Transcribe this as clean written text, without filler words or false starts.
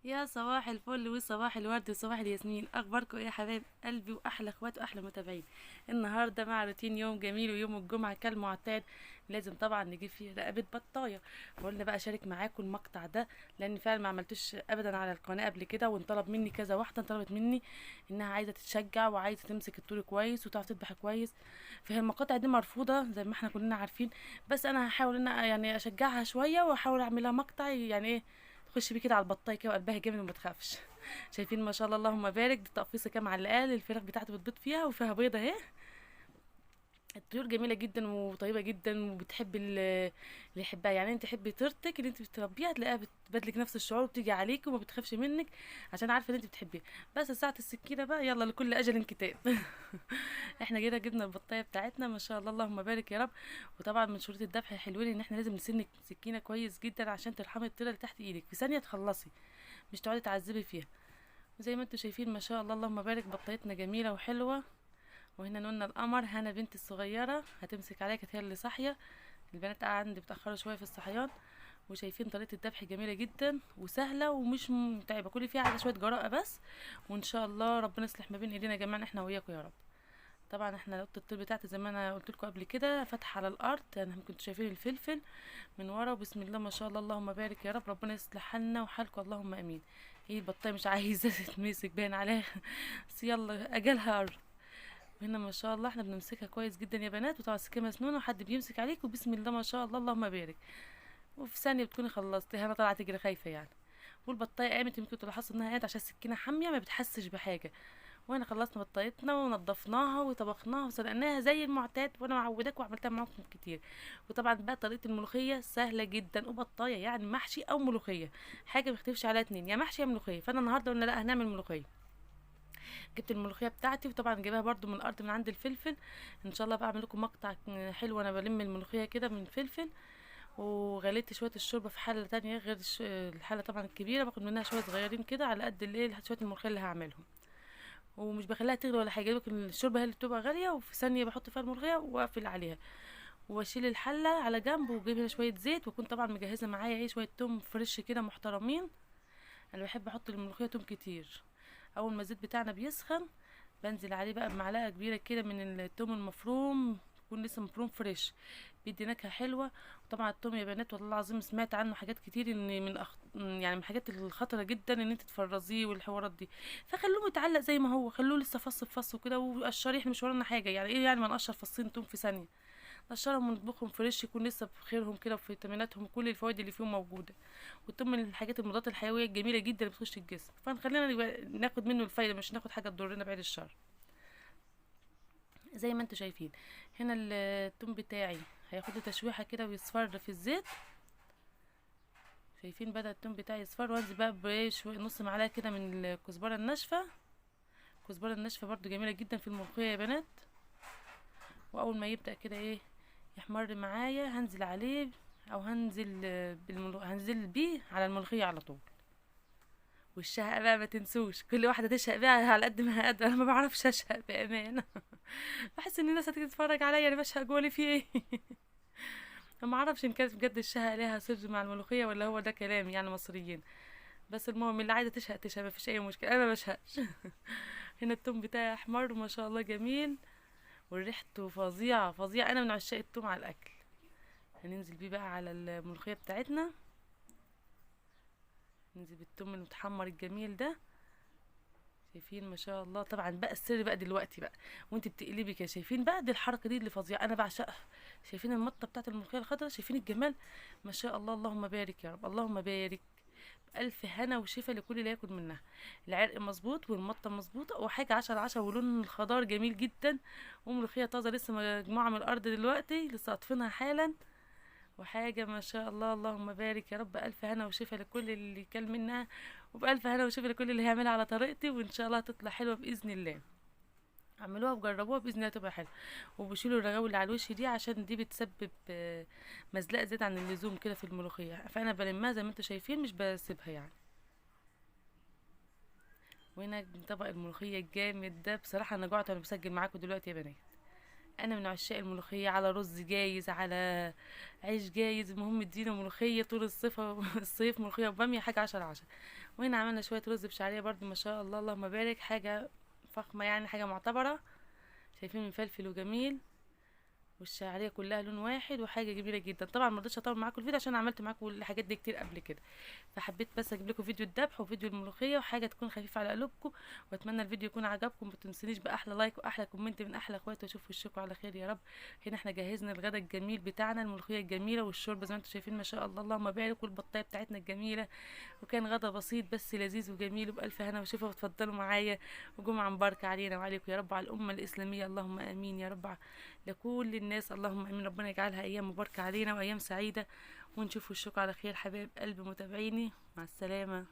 يا صباح الفل وصباح الورد وصباح الياسمين، اخباركم ايه يا حبايب قلبي واحلى اخوات واحلى متابعين؟ النهارده مع روتين يوم جميل، ويوم الجمعه كالمعتاد لازم طبعا نجيب فيه رقبه بطايه. وقلنا بقى اشارك معاكم المقطع ده لان فعلا ما عملتوش ابدا على القناه قبل كده، وانطلب مني كذا واحده طلبت مني انها عايزه تتشجع وعايزه تمسك الطول كويس وتعرف تذبح كويس. فهي المقاطع دي مرفوضه زي ما احنا كلنا عارفين، بس انا هحاول ان يعني اشجعها شويه واحاول اعملها مقطع يعني ايه، تخش بيه كده على البطايه كده وقلبها جامد وما تخافش. شايفين ما شاء الله اللهم بارك، دي تقفيصه كام على الاقل الفراخ بتاعته بتبيض فيها وفيها بيضه اهي. الطيور جميله جدا وطيبه جدا وبتحب اللي يحبها، يعني انت تحبي طيرتك اللي انت بتربيها تلاقيها بتبادلك نفس الشعور وبتيجي عليك وما بتخافش منك عشان عارفه ان انت بتحبيها. بس ساعه السكينه بقى يلا لكل اجل كتاب. احنا كده جبنا البطايه بتاعتنا ما شاء الله اللهم بارك يا رب. وطبعا من شروط الذبح حلوين ان احنا لازم نسن السكينه كويس جدا عشان ترحمي الطيره اللي تحت ايدك في ثانيه تخلصي، مش تقعدي تعذبي فيها. زي ما انتم شايفين ما شاء الله اللهم بارك بطايتنا جميله وحلوه. وهنا نونا القمر هنا بنتي الصغيره هتمسك عليها، كانت هي اللي صاحيه. البنات عندي بتاخروا شويه في الصحيان. وشايفين طريقه الذبح جميله جدا وسهله ومش متعبه، كل فيها عايزه شويه جراءه بس. وان شاء الله ربنا يصلح ما بين ايدينا جميعا احنا وياكم يا رب. طبعا احنا اوضه الطير بتاعتي زي ما انا قلت لكم قبل كده فاتحه على الارض، يعني كنتوا شايفين الفلفل من ورا، وبسم الله ما شاء الله اللهم بارك يا رب، ربنا يصلح حالنا وحالكم اللهم امين. هي البطايه مش عايزه تتمسك باين عليها، بس يلا اجلها قرب. وهنا ما شاء الله احنا بنمسكها كويس جدا يا بنات، وطبعا السكينه مسنونه وحد بيمسك عليك وبسم الله ما شاء الله اللهم بارك، وفي ثانيه بتكوني خلصتي. هنا طالعه تجري خايفه يعني. والبطايه قامت، يمكن تلاحظوا انها قامت عشان السكينه حاميه ما بتحسش بحاجه. وانا خلصنا بطايتنا ونضفناها وطبخناها وسلقناها زي المعتاد، وانا معوداك وعملتها معاكم كتير. وطبعا بقى طريقه الملوخيه سهله جدا، وبطايه يعني محشي او ملوخيه، حاجه ما بيختلفش عليها اتنين، يا محشي يا ملوخيه. فانا النهارده قلنا لا هنعمل ملوخيه. جبت الملوخيه بتاعتي وطبعا جايباها برضو من الارض من عند الفلفل. ان شاء الله بقى اعمل لكم مقطع حلو وانا بلم الملوخيه كده من الفلفل. وغليت شويه الشوربه في حله تانية غير الحله طبعا الكبيره، باخد منها شويه صغيرين كده على قد الايه شويه الملوخيه اللي هعملهم. ومش بخليها تغلي ولا حاجه، لكن الشوربه هي اللي بتبقى غاليه، وفي ثانيه بحط فيها الملوخيه واقفل عليها. واشيل الحله على جنب واجيب هنا شويه زيت، واكون طبعا مجهزه معايا ايه شويه توم فريش كده محترمين. انا بحب احط الملوخيه توم كتير. اول ما الزيت بتاعنا بيسخن بنزل عليه بقى بمعلقه كبيره كده من التوم المفروم، يكون لسه مفروم فريش، بيدي نكهه حلوه. وطبعا التوم يا بنات والله العظيم سمعت عنه حاجات كتير ان يعني من الحاجات الخطره جدا ان انت تفرزيه والحوارات دي. فخلوه متعلق زي ما هو، خلوه لسه فص بفص وكده، وقشريه احنا مش ورانا حاجه، يعني ايه يعني ما نقشر فصين توم في ثانيه؟ نقشرهم ونطبخهم فريش يكون لسه بخيرهم كده وفيتاميناتهم وكل الفوائد اللي فيهم موجوده. والثوم من الحاجات المضادات الحيويه الجميله جدا اللي بتخش الجسم، فنخلينا ناخد منه الفايده مش ناخد حاجه تضرنا بعد الشر. زي ما انتوا شايفين هنا الثوم بتاعي هياخد تشويحه كده ويصفر في الزيت. شايفين بدأ الثوم بتاعي يصفر، وانزل بقى بشويه نص معلقه كده من الكزبره الناشفه. الكزبره الناشفه برضو جميله جدا في الملوخيه يا بنات. واول ما يبدأ كده ايه يحمر معايا هنزل عليه، او هنزل هنزل بيه على الملوخيه على طول. والشهقة بقى ما تنسوش، كل واحدة تشهق بيها على قد ما قادرة، انا ما بعرفش اشهق بأمانة. بحس ان الناس هتيجي تتفرج عليا انا بشهق جوه في ايه. ما اعرفش ان كانت بجد الشهقة ليها سر مع الملوخية ولا هو ده كلام يعني مصريين. بس المهم اللي عايزة تشهق تشهق، مفيش اي مشكلة، انا ما بشهقش. هنا التوم بتاعي احمر ما شاء الله جميل، وريحته فظيعة فظيعة، انا من عشاق التوم على الاكل. هننزل بيه بقى على الملوخية بتاعتنا، ننزل بالثوم المتحمر الجميل ده. شايفين ما شاء الله. طبعا بقى السر بقى دلوقتي بقى وانت بتقلبي كده، شايفين بقى دي الحركه دي اللي فظيعه انا بعشقها. شايفين المطه بتاعت الملوخيه الخضراء، شايفين الجمال؟ ما شاء الله اللهم بارك يا رب اللهم بارك. الف هنا وشفا لكل اللي ياكل منها. العرق مظبوط والمطه مظبوطه وحاجه 10/10، ولون الخضار جميل جدا. وملوخيه طازه لسه مجموعه من الارض دلوقتي لسه قاطفينها حالا. وحاجة ما شاء الله اللهم بارك يا رب، ألف هنا وشفا لكل اللي كل منها. وبألف هنا وشفا لكل اللي هيعملها على طريقتي، وإن شاء الله هتطلع حلوة بإذن الله. اعملوها وجربوها بإذن الله تبقى حلوة. وبشيلوا الرغاوي اللي على الوش دي عشان دي بتسبب مزلقة زيادة عن اللزوم كده في الملوخية، فأنا بلمها زي ما انتوا شايفين مش بسيبها يعني. وهنا طبق الملوخية الجامد ده، بصراحة أنا جوعت وأنا بسجل معاكم دلوقتي يا بنات. انا من عشاق الملوخيه، على رز جايز على عيش جايز، المهم ادينا ملوخيه طول الصيف. الصيف ملوخيه وباميه حاجه 10/10. وهنا عملنا شويه رز بشعريه برضو ما شاء الله اللهم بارك، حاجه فخمه يعني، حاجه معتبره. شايفين مفلفل وجميل، والشعريه كلها لون واحد، وحاجه جميله جدا. طبعا ما رضيتش اطول معاكم الفيديو عشان عملت معاكم الحاجات دي كتير قبل كده، فحبيت بس اجيب لكم فيديو الذبح وفيديو الملوخيه وحاجه تكون خفيفه على قلوبكم. واتمنى الفيديو يكون عجبكم، ما تنسونيش باحلى لايك واحلى كومنت من احلى اخواتي، واشوف وشكم على خير يا رب. هنا احنا جهزنا الغدا الجميل بتاعنا، الملوخيه الجميله والشوربه زي ما انتم شايفين ما شاء الله اللهم بارك، والبطايه بتاعتنا الجميله. وكان غدا بسيط بس لذيذ وجميل وبألف هنا وشفا، وتفضلوا معايا وجمعة مباركة علينا وعليكم يا رب، على الأمة الإسلامية اللهم آمين يا رب، لكل الناس اللهم آمين. ربنا يجعلها أيام مباركة علينا وأيام سعيدة، ونشوف وشكم على خير حبايب قلب متابعيني. مع السلامة.